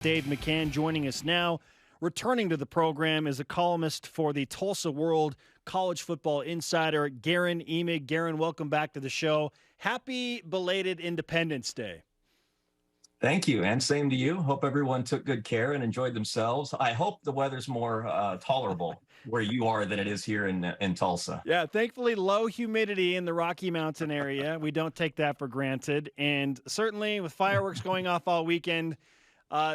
Dave McCann joining us now. Returning to the program is a columnist for the Tulsa World College Football Insider, Guerin Emig. Guerin, welcome back to the show. Happy belated Independence Day. Thank you, and same to you. Hope everyone took good care and enjoyed themselves. I hope the weather's more tolerable where you are than it is here in Tulsa. Yeah, thankfully low humidity in the Rocky Mountain area. We don't take that for granted. And certainly with fireworks going off all weekend,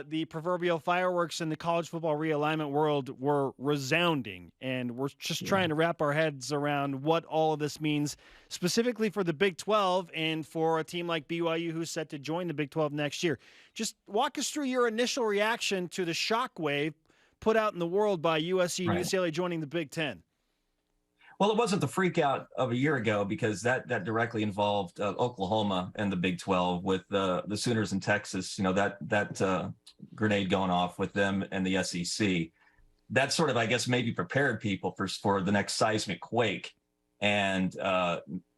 the proverbial fireworks in the college football realignment world were resounding, and we're just trying to wrap our heads around what all of this means specifically for the Big 12 and for a team like BYU who's set to join the Big 12 next year. Just walk us through your initial reaction to the shockwave put out in the world by USC and UCLA joining the Big 10. Well, it wasn't the freak out of a year ago because that directly involved Oklahoma and the Big 12 with the Sooners in Texas. You know, that grenade going off with them and the SEC. That sort of, I guess, maybe prepared people for the next seismic quake, and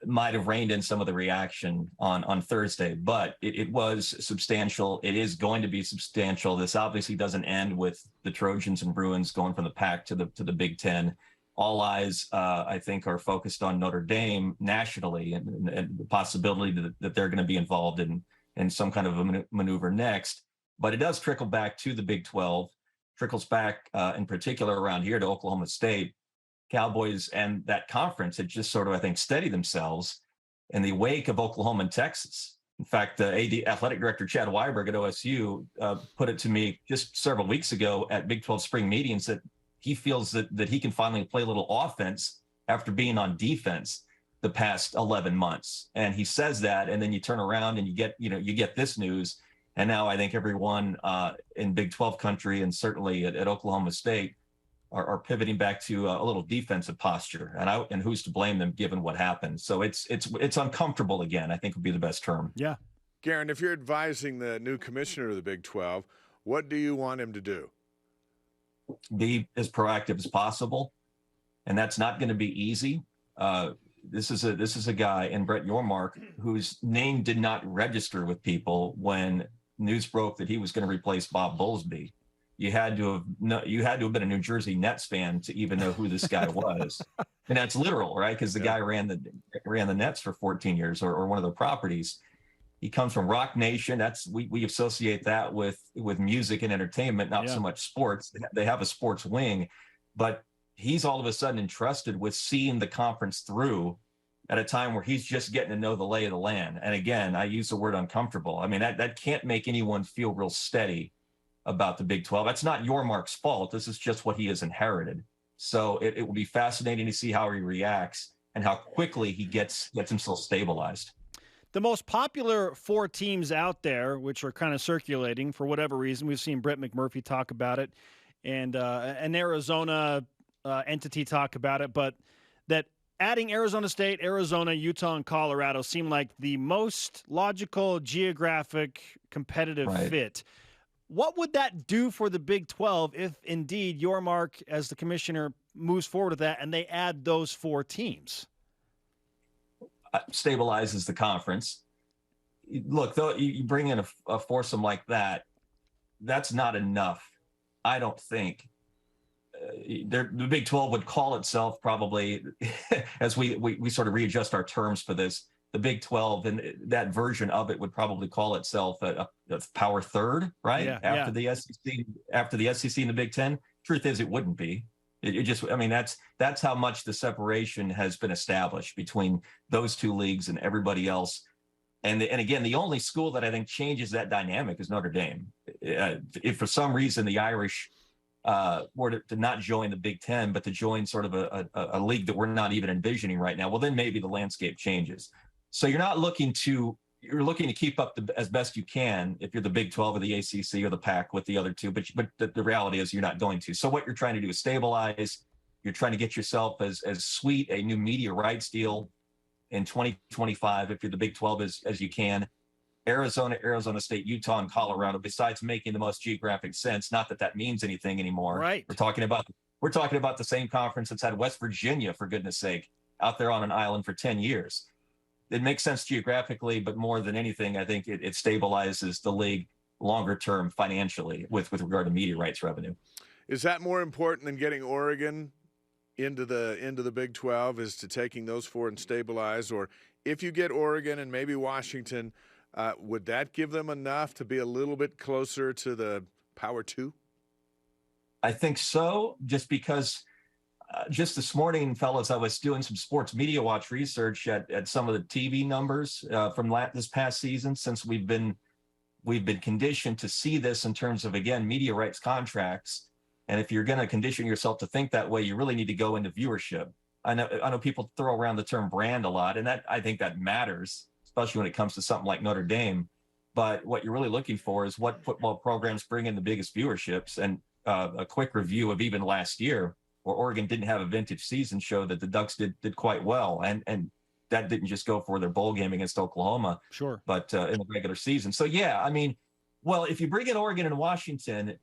might have reined in some of the reaction on Thursday. But it was substantial. It is going to be substantial. This obviously doesn't end with the Trojans and Bruins going from the Pac to the Big 10. All eyes, I think, are focused on Notre Dame nationally and the possibility that they're going to be involved in some kind of a maneuver next. But it does trickle back to the Big 12, trickles back in particular around here to Oklahoma State. Cowboys and that conference had just sort of, I think, steadied themselves in the wake of Oklahoma and Texas. In fact, the athletic director, Chad Weiberg at OSU, put it to me just several weeks ago at Big 12 spring meetings that he feels that he can finally play a little offense after being on defense the past 11 months. And he says that, and then you turn around and you get this news. And now I think everyone in Big 12 country and certainly at Oklahoma State are pivoting back to a little defensive posture. And who's to blame them given what happened? So it's uncomfortable again, I think would be the best term. Yeah. Guerin, if you're advising the new commissioner of the Big 12, what do you want him to do? Be as proactive as possible, and that's not going to be easy. This is a guy in Brett Yormark whose name did not register with people when news broke that he was going to replace Bob Bowlesby. You had to have been a New Jersey Nets fan to even know who this guy was, and that's literal, right? Because the guy ran the Nets for 14 years, or one of their properties. He comes from Rock Nation. We associate that with music and entertainment, not so much sports. They have a sports wing, but he's all of a sudden entrusted with seeing the conference through at a time where he's just getting to know the lay of the land. And again, I use the word uncomfortable. I mean, that can't make anyone feel real steady about the Big 12. That's not Yormark's fault. This is just what he has inherited. So it will be fascinating to see how he reacts and how quickly he gets himself stabilized. The most popular four teams out there, which are kind of circulating for whatever reason, we've seen Brett McMurphy talk about it, and an Arizona entity talk about it, but that adding Arizona State, Arizona, Utah, and Colorado seem like the most logical, geographic, competitive fit. What would that do for the Big 12 if indeed Yormark, as the commissioner, moves forward with that and they add those four teams? Stabilizes the conference. Look, though, you bring in a foursome like that, that's not enough. I don't think. The Big 12 would call itself probably, as we sort of readjust our terms for this, the Big 12 and that version of it would probably call itself a power third, right? After the SEC and the Big 10. Truth is, it wouldn't be. That's how much the separation has been established between those two leagues and everybody else. And again, the only school that I think changes that dynamic is Notre Dame. If for some reason the Irish were to not join the Big 10, but to join sort of a league that we're not even envisioning right now, well, then maybe the landscape changes. So you're looking to keep up as best you can if you're the Big 12 or the ACC or the Pac with the other two, but the reality is you're not going to. So what you're trying to do is stabilize. You're trying to get yourself as sweet a new media rights deal in 2025 if you're the Big 12 as you can. Arizona, Arizona State, Utah, and Colorado, besides making the most geographic sense, not that means anything anymore. Right. We're talking about the same conference that's had West Virginia, for goodness sake, out there on an island for 10 years. It makes sense geographically, but more than anything, I think it stabilizes the league. longer term financially with regard to media rights revenue. Is that more important than getting Oregon into the Big 12, is to taking those four and stabilize? Or if you get Oregon and maybe Washington, would that give them enough to be a little bit closer to the Power 2? I think so, just because just this morning, fellas, I was doing some sports media watch research at some of the TV numbers from this past season, since we've been conditioned to see this in terms of, again, media rights contracts. And if you're going to condition yourself to think that way, you really need to go into viewership. I know people throw around the term brand a lot, and I think that matters, especially when it comes to something like Notre Dame. But what you're really looking for is what football programs bring in the biggest viewerships. And a quick review of even last year, where Oregon didn't have a vintage season, showed that the Ducks did quite well. And that didn't just go for their bowl game against Oklahoma, sure, but in the regular season. So, yeah, I mean, well, if you bring in Oregon and Washington,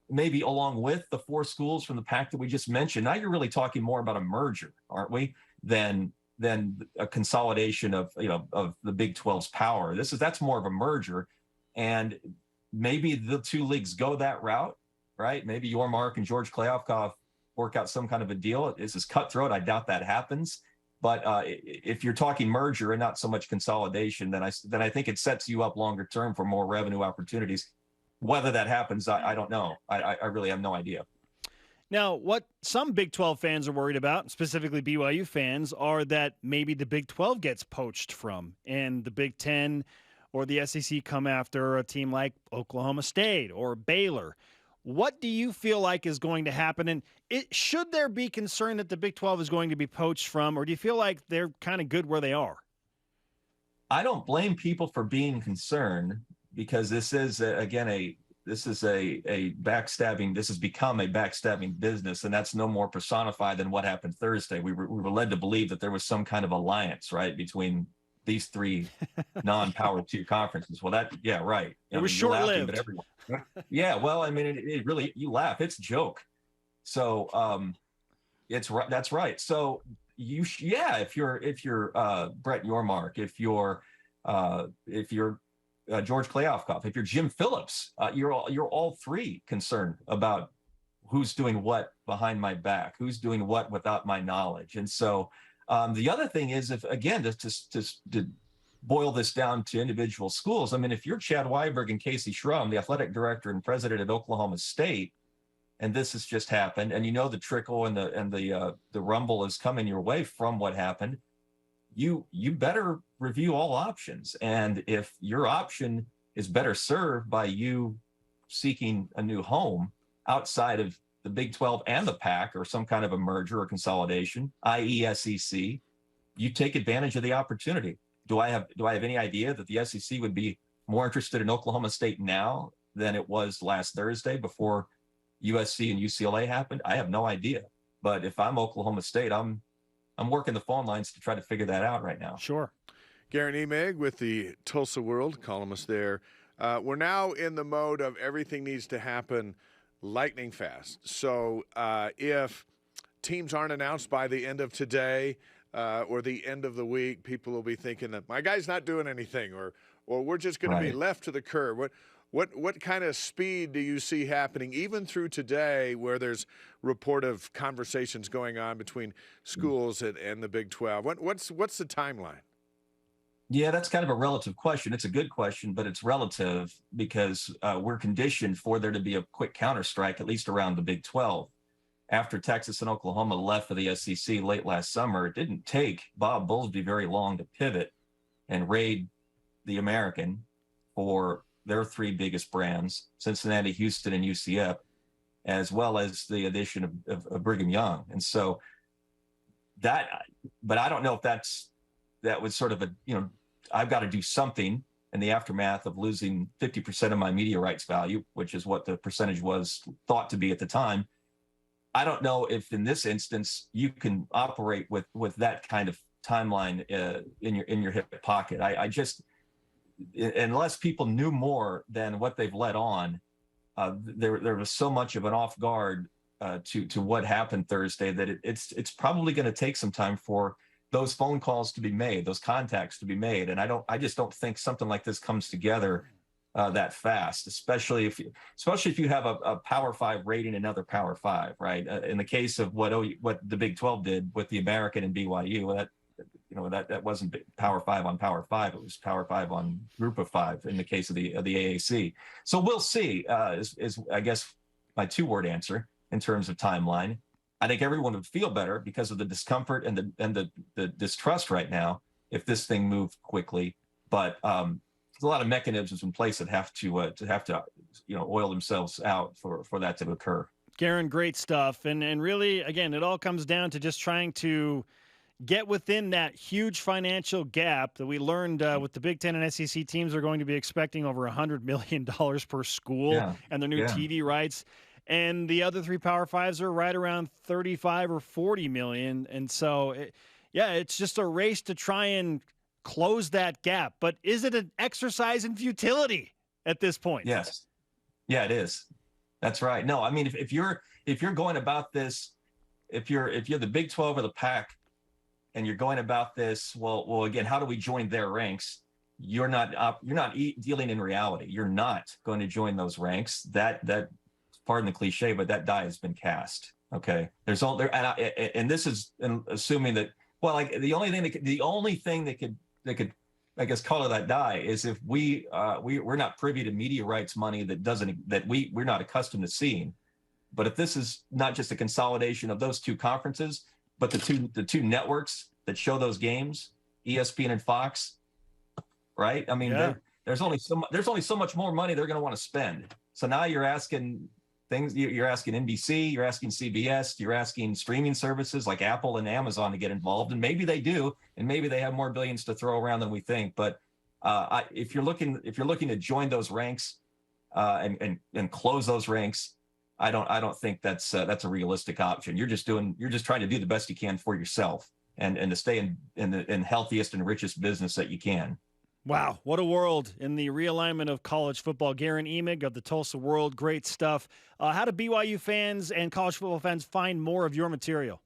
maybe along with the four schools from the pack that we just mentioned, now you're really talking more about a merger, aren't we, than a consolidation of the Big 12's power. That's more of a merger. And maybe the two leagues go that route, right? Maybe Yormark and George Kliavkoff work out some kind of a deal. This is cutthroat. I doubt that happens. But if you're talking merger and not so much consolidation, then I think it sets you up longer term for more revenue opportunities. Whether that happens, I don't know. I really have no idea. Now, what some Big 12 fans are worried about, specifically BYU fans, are that maybe the Big 12 gets poached from, and the Big 10 or the SEC come after a team like Oklahoma State or Baylor. What do you feel like is going to happen? And should there be concern that the Big 12 is going to be poached from, or do you feel like they're kind of good where they are? I don't blame people for being concerned, because this is a backstabbing. This has become a backstabbing business, and that's no more personified than what happened Thursday. We were led to believe that there was some kind of alliance, right, between these three non-Power 2 conferences. Well, right. It was short-lived. Yeah, well, I mean, it really, you laugh. It's a joke. So that's right. So if you're Brett Yormark, if you're George Kliavkoff, if you're Jim Phillips, you're all three concerned about who's doing what behind my back, who's doing what without my knowledge. And so the other thing is, if again, to boil this down to individual schools, I mean, if you're Chad Weiberg and Casey Schrum, the athletic director and president at Oklahoma State, and this has just happened, and the trickle and the rumble is coming your way from what happened, you better review all options. And if your option is better served by you seeking a new home outside of the Big 12 and the PAC, or some kind of a merger or consolidation, i.e. SEC, you take advantage of the opportunity. Do I have any idea that the SEC would be more interested in Oklahoma State now than it was last Thursday before USC and UCLA happened? I have no idea. But if I'm Oklahoma State, I'm working the phone lines to try to figure that out right now. Sure. Guerin Emig with the Tulsa World, columnist there. We're now in the mode of everything needs to happen lightning fast. So if teams aren't announced by the end of today or the end of the week, people will be thinking that my guy's not doing anything, or we're just going to be left to the curb. What kind of speed do you see happening, even through today, where there's report of conversations going on between schools and the Big 12? What's the timeline? Yeah, that's kind of a relative question. It's a good question, but it's relative because we're conditioned for there to be a quick counterstrike, at least around the Big 12. After Texas and Oklahoma left for the SEC late last summer, it didn't take Bob Bowlesby very long to pivot and raid the American for their three biggest brands, Cincinnati, Houston, and UCF, as well as the addition of Brigham Young. And so but I don't know if that was sort of I've got to do something in the aftermath of losing 50% of my media rights value, which is what the percentage was thought to be at the time. I don't know if in this instance you can operate with that kind of timeline in your hip pocket. I just, unless people knew more than what they've let on, there was so much of an off guard to what happened Thursday that it's probably going to take some time for those phone calls to be made, those contacts to be made. And I just don't think something like this comes together that fast, especially if you have a Power 5 rating another Power 5, right? In the case of what the Big 12 did with the American and BYU, well, that wasn't Power 5 on Power 5. It was Power 5 on Group of 5 in the case of the AAC. So we'll see. Is I guess my 2-word answer in terms of timeline. I think everyone would feel better because of the discomfort and the distrust right now if this thing moved quickly. But there's a lot of mechanisms in place that have to oil themselves out for that to occur. Guerin, great stuff. And really, again, it all comes down to just trying to get within that huge financial gap that we learned with the Big Ten and SEC teams are going to be expecting over $100 million per school and their new TV rights. And the other 3 Power 5s are right around 35 or 40 million. And so, it's just a race to try and close that gap. But is it an exercise in futility at this point? Yes. Yeah, it is. That's right. No, I mean, if you're going about this, if you're the Big 12 or the Pac, and you're going about this, well, again, how do we join their ranks? You're not dealing in reality. You're not going to join those ranks. That pardon the cliche, but that die has been cast. Okay, there's all there, and this is assuming that. Well, like the only thing that could I guess color that die is if we're not privy to media rights money that we're not accustomed to seeing. But if this is not just a consolidation of those 2 conferences, but the two networks that show those games, ESPN and Fox, right? I mean, there's only so much more money they're going to want to spend. So now you're asking things. You're asking NBC, you're asking CBS, you're asking streaming services like Apple and Amazon to get involved, and maybe they do, and maybe they have more billions to throw around than we think. But if you're looking to join those ranks and close those ranks, I don't think that's a realistic option. You're just trying to do the best you can for yourself and to stay in the healthiest and richest business that you can. Wow, what a world in the realignment of college football. Guerin Emig of the Tulsa World, great stuff. How do BYU fans and college football fans find more of your material?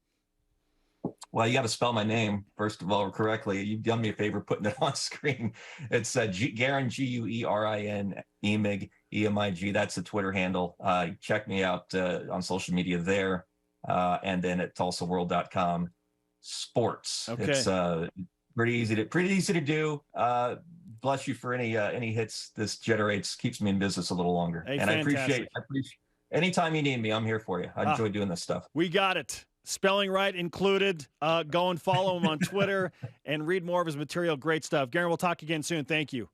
Well, you got to spell my name, first of all, correctly. You've done me a favor putting it on screen. It's Guerin, Guerin, Emig, EMIG. That's the Twitter handle. Check me out on social media there, and then at tulsaworld.com sports. Okay. It's pretty easy to do. Bless you for any hits this generates. Keeps me in business a little longer. Hey, and fantastic. I appreciate anytime you need me, I'm here for you. I enjoy doing this stuff. We got it. Spelling right included. Go and follow him on Twitter and read more of his material. Great stuff. Guerin, we'll talk again soon. Thank you.